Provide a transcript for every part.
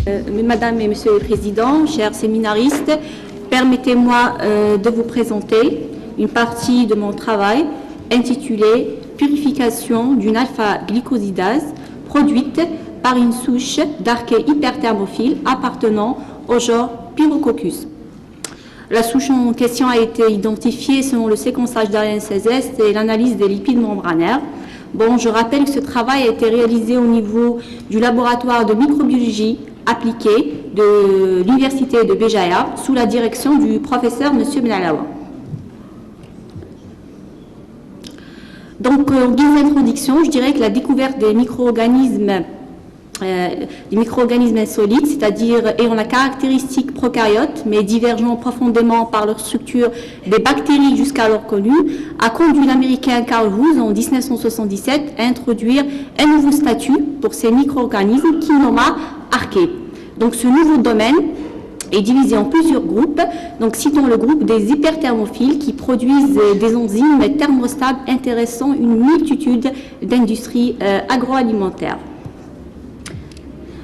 Madame et Monsieur le Président, chers séminaristes, permettez-moi de vous présenter une partie de mon travail intitulée « Purification d'une alpha-glycosidase produite par une souche d'archée hyperthermophile appartenant au genre Pyrococcus ». La souche en question a été identifiée selon le séquençage d'ARN 16S et l'analyse des lipides membranaires. Bon, je rappelle que ce travail a été réalisé au niveau du laboratoire de microbiologie appliquée de l'université de Béjaïa sous la direction du professeur M. Benalawa. Donc, en guise d'introduction, je dirais que la découverte des micro-organismes insolites, c'est-à-dire ayant la caractéristique prokaryote, mais divergeant profondément par leur structure des bactéries jusqu'alors connues, a conduit l'Américain Carl Woese en 1977 à introduire un nouveau statut pour ces micro-organismes qu'il nomma archée. Donc ce nouveau domaine est divisé en plusieurs groupes. Donc citons le groupe des hyperthermophiles qui produisent des enzymes thermostables intéressant une multitude d'industries agroalimentaires.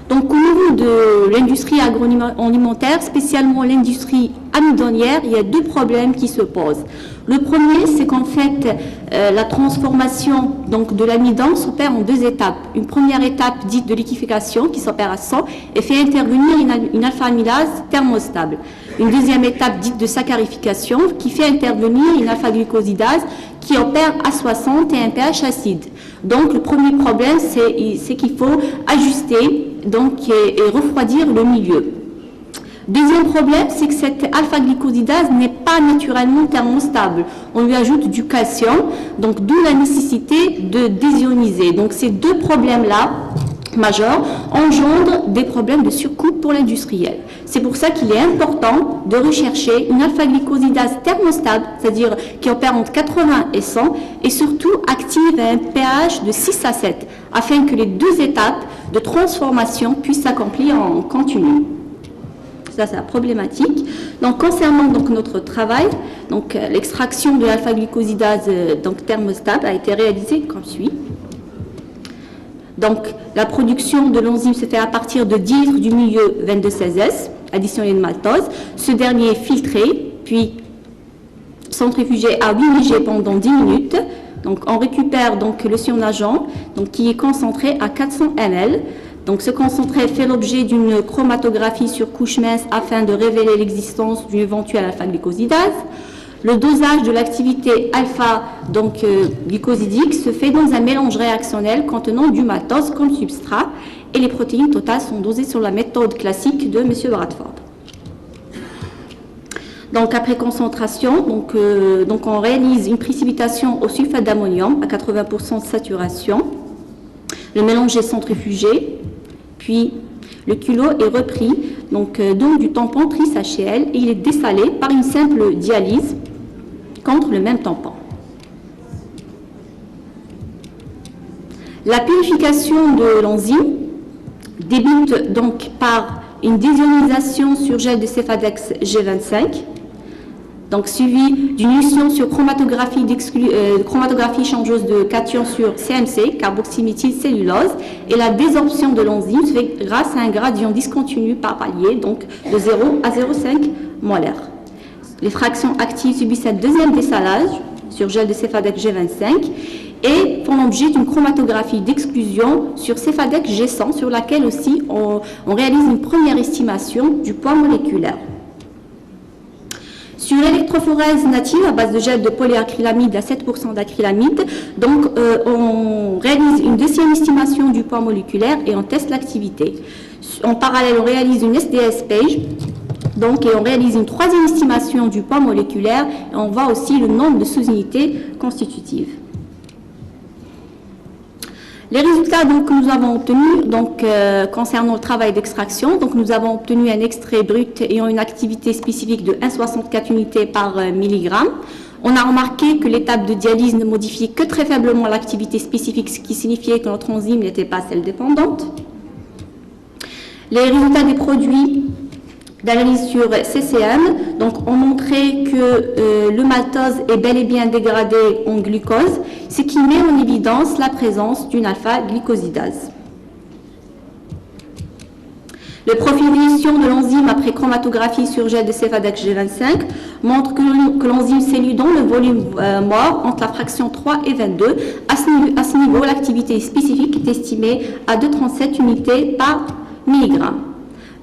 Donc au niveau de l'industrie agroalimentaire, spécialement l'industrie amidonnière, il y a deux problèmes qui se posent. Le premier, c'est qu'en fait, la transformation donc, de l'amidon s'opère en deux étapes. Une première étape dite de liquéfaction qui s'opère à 100 et fait intervenir une alpha-amylase thermostable. Une deuxième étape dite de saccharification qui fait intervenir une alpha-glucosidase qui opère à 60 et un pH acide. Donc le premier problème, c'est qu'il faut ajuster donc, et refroidir le milieu. Deuxième problème, c'est que cette alpha-glycosidase n'est pas naturellement thermostable. On lui ajoute du calcium, donc d'où la nécessité de désioniser. Donc ces deux problèmes-là, majeurs, engendrent des problèmes de surcoût pour l'industriel. C'est pour ça qu'il est important de rechercher une alpha-glycosidase thermostable, c'est-à-dire qui opère entre 80 et 100, et surtout active à un pH de 6 à 7, afin que les deux étapes de transformation puissent s'accomplir en continu. Ça, c'est la problématique. Donc, concernant donc, notre travail, donc, l'extraction de l'alpha-glycosidase thermostable a été réalisée comme suit. Donc, la production de l'enzyme se fait à partir de 10 litres du milieu 22-16S, additionné de maltose. Ce dernier est filtré, puis centrifugé à 8 G pendant 10 minutes. Donc, on récupère donc, le surnageant qui est concentré à 400 ml. Donc, ce concentré fait l'objet d'une chromatographie sur couche mince afin de révéler l'existence d'une éventuelle alpha-glycosidase. Le dosage de l'activité alpha-glycosidique se fait dans un mélange réactionnel contenant du maltose comme substrat et les protéines totales sont dosées sur la méthode classique de M. Bradford. Donc, après concentration, on réalise une précipitation au sulfate d'ammonium à 80% de saturation. Le mélange est centrifugé, puis le culot est repris dans du tampon Tris-HCl et il est dessalé par une simple dialyse contre le même tampon. La purification de l'enzyme débute donc par une désionisation sur gel de Cefadex G25, donc suivi d'une émission sur chromatographie changeuse de cation sur CMC, carboxyméthylcellulose, et la désorption de l'enzyme se fait grâce à un gradient discontinu par palier, donc de 0 à 0,5 molaire. Les fractions actives subissent un deuxième dessalage sur gel de Cefadex G25 et font l'objet d'une chromatographie d'exclusion sur Cefadex G100, sur laquelle aussi on réalise une première estimation du poids moléculaire. Sur l'électrophorèse native à base de gel de polyacrylamide à 7% d'acrylamide, on réalise une deuxième estimation du poids moléculaire et on teste l'activité. En parallèle, on réalise une SDS page, et on réalise une troisième estimation du poids moléculaire et on voit aussi le nombre de sous-unités constitutives. Les résultats que nous avons obtenus concernant le travail d'extraction, nous avons obtenu un extrait brut ayant une activité spécifique de 1,64 unités par milligramme. On a remarqué que l'étape de dialyse ne modifiait que très faiblement l'activité spécifique, ce qui signifiait que notre enzyme n'était pas celle dépendante. Les résultats des produits d'analyse sur CCM ont montré que le maltose est bel et bien dégradé en glucose, ce qui met en évidence la présence d'une alpha-glycosidase. Le profil d'émission de l'enzyme après chromatographie sur gel de Cefadec G25 montre que l'enzyme s'élit dans le volume mort entre la fraction 3 et 22. À ce niveau, l'activité spécifique est estimée à 2,37 unités par milligramme.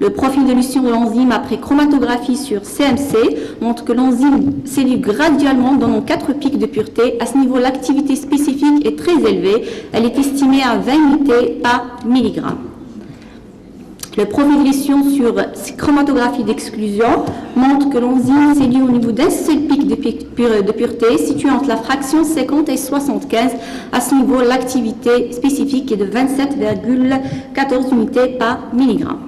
Le profil d'élution de l'enzyme après chromatographie sur CMC montre que l'enzyme s'élit graduellement dans nos 4 pics de pureté. À ce niveau, l'activité spécifique est très élevée. Elle est estimée à 20 unités par milligramme. Le profil d'élution sur chromatographie d'exclusion montre que l'enzyme s'élit au niveau d'un seul pic de pureté situé entre la fraction 50 et 75. À ce niveau, l'activité spécifique est de 27,14 unités par milligramme.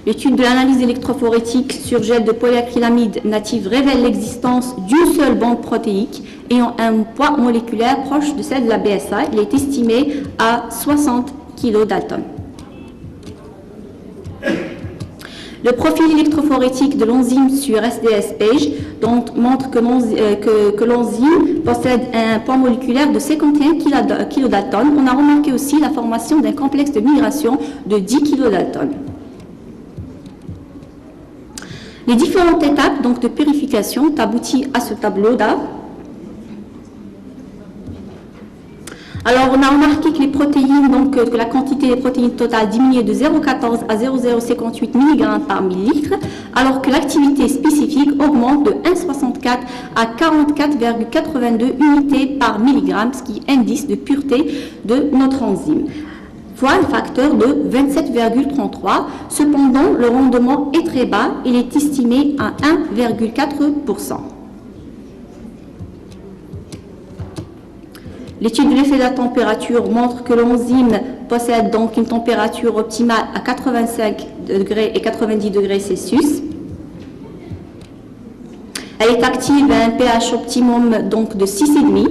L'étude de l'analyse électrophorétique sur gel de polyacrylamide native révèle l'existence d'une seule bande protéique ayant un poids moléculaire proche de celle de la BSA. Il est estimé à 60 kg Dalton. Le profil électrophorétique de l'enzyme sur SDS Page montre que l'enzyme possède un poids moléculaire de 51 kg Dalton. On a remarqué aussi la formation d'un complexe de migration de 10 kg Dalton. Les différentes étapes donc, de purification ont abouti à ce tableau-là. Alors, on a remarqué que les protéines, donc que la quantité des protéines totales diminuait de 0,14 à 0,058 mg par millilitre, alors que l'activité spécifique augmente de 1,64 à 44,82 unités par milligramme, ce qui est indice de pureté de notre enzyme, fois un facteur de 27,33. Cependant, le rendement est très bas, il est estimé à 1,4%. L'étude de l'effet de la température montre que l'enzyme possède donc une température optimale à 85 degrés et 90 degrés Celsius. Elle est active à un pH optimum donc de 6,5.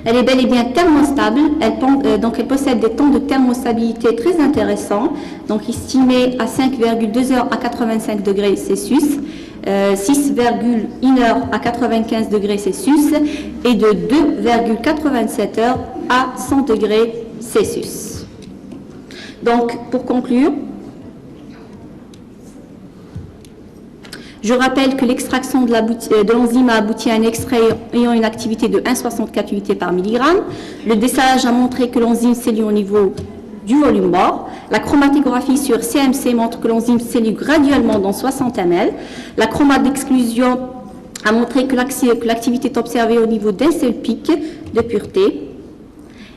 Elle est bel et bien thermostable, elle possède des temps de thermostabilité très intéressants, donc estimés à 5,2 heures à 85 degrés Celsius, 6,1 heures à 95 degrés Celsius et de 2,87 heures à 100 degrés Celsius. Donc, pour conclure, je rappelle que l'extraction de l'enzyme a abouti à un extrait ayant une activité de 1,64 unités par milligramme. Le dessalage a montré que l'enzyme s'élit au niveau du volume mort. La chromatographie sur CMC montre que l'enzyme s'élit graduellement dans 60 ml. La chromate d'exclusion a montré que l'activité est observée au niveau d'un seul pic de pureté.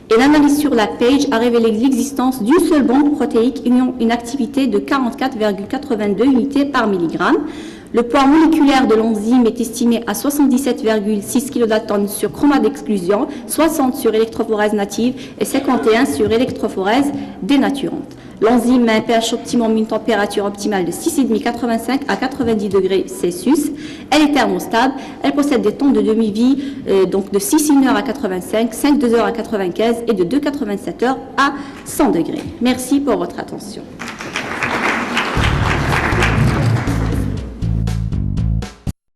Et l'analyse sur la page a révélé l'existence d'une seule bande protéique ayant une activité de 44,82 unités par milligramme. Le poids moléculaire de l'enzyme est estimé à 77,6 kDa sur chromate d'exclusion, 60 sur électrophorèse native et 51 sur électrophorèse dénaturante. L'enzyme a un pH optimum, une température optimale de 6,5, 85 à 90 degrés Celsius. Elle est thermostable. Elle possède des temps de demi-vie donc de 6,1 heures à 85, 5,2 heures à 95 et de 2,87 heures à 100 degrés. Merci pour votre attention.